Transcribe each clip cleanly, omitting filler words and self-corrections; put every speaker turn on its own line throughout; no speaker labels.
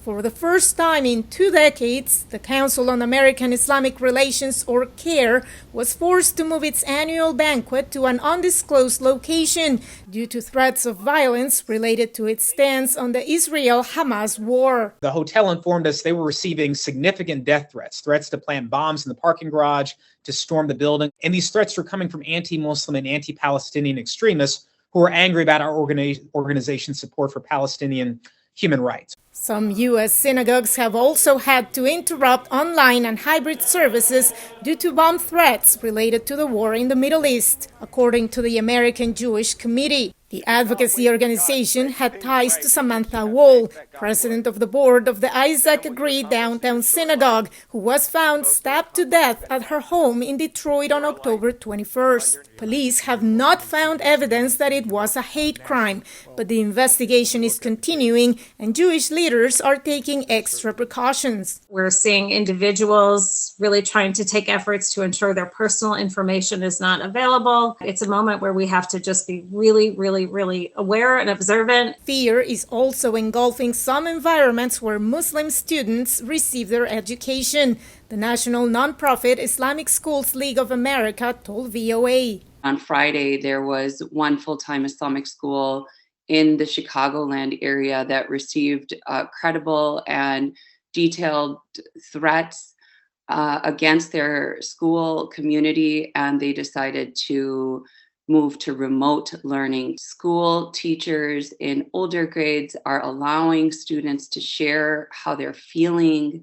For the first time in 2 decades, the Council on American-Islamic Relations, or CAIR, was forced to move its annual banquet to an undisclosed location due to threats of violence related to its stance on the Israel-Hamas war.
The hotel informed us they were receiving significant death threats to plant bombs in the parking garage, to storm the building. And these threats were coming from anti-Muslim and anti-Palestinian extremists who were angry about our organization's support for Palestinian human rights.
Some U.S. synagogues have also had to interrupt online and hybrid services due to bomb threats related to the war in the Middle East, according to the American Jewish Committee. The advocacy organization had ties to Samantha Wall, president of the board of the Isaac Agree Downtown Synagogue, who was found stabbed to death at her home in Detroit on October 21st. Police have not found evidence that it was a hate crime, but the investigation is continuing and Jewish leaders are taking extra precautions.
We're seeing individuals really trying to take efforts to ensure their personal information is not available. It's a moment where we have to just be really aware and observant.
Fear is also engulfing some environments where Muslim students receive their education. The national nonprofit Islamic Schools League of America told VOA.
On Friday, there was one full-time Islamic school in the Chicagoland area that received credible and detailed threats against their school community, and they decided to move to remote learning. School teachers in older grades are allowing students to share how they're feeling,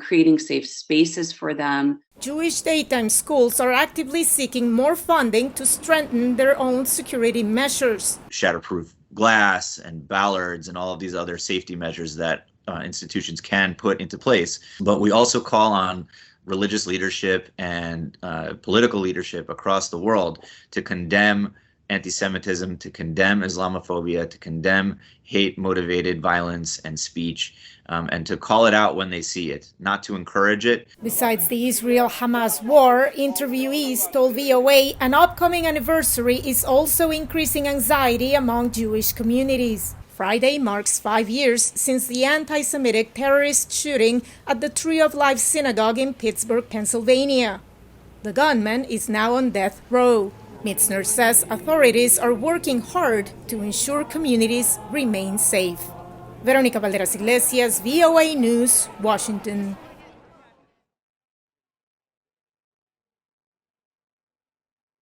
creating safe spaces for them.
Jewish daytime schools are actively seeking more funding to strengthen their own security measures.
Shatterproof glass and ballards and all of these other safety measures that institutions can put into place. But we also call on religious leadership and political leadership across the world to condemn anti-Semitism, to condemn Islamophobia, to condemn hate-motivated violence and speech, and to call it out when they see it, not to encourage it.
Besides the Israel-Hamas war, interviewees told VOA an upcoming anniversary is also increasing anxiety among Jewish communities. Friday marks 5 years since the anti-Semitic terrorist shooting at the Tree of Life Synagogue in Pittsburgh, Pennsylvania. The gunman is now on death row. Mitzner says authorities are working hard to ensure communities remain safe. Veronica, Balderas, Iglesias, VOA News, Washington.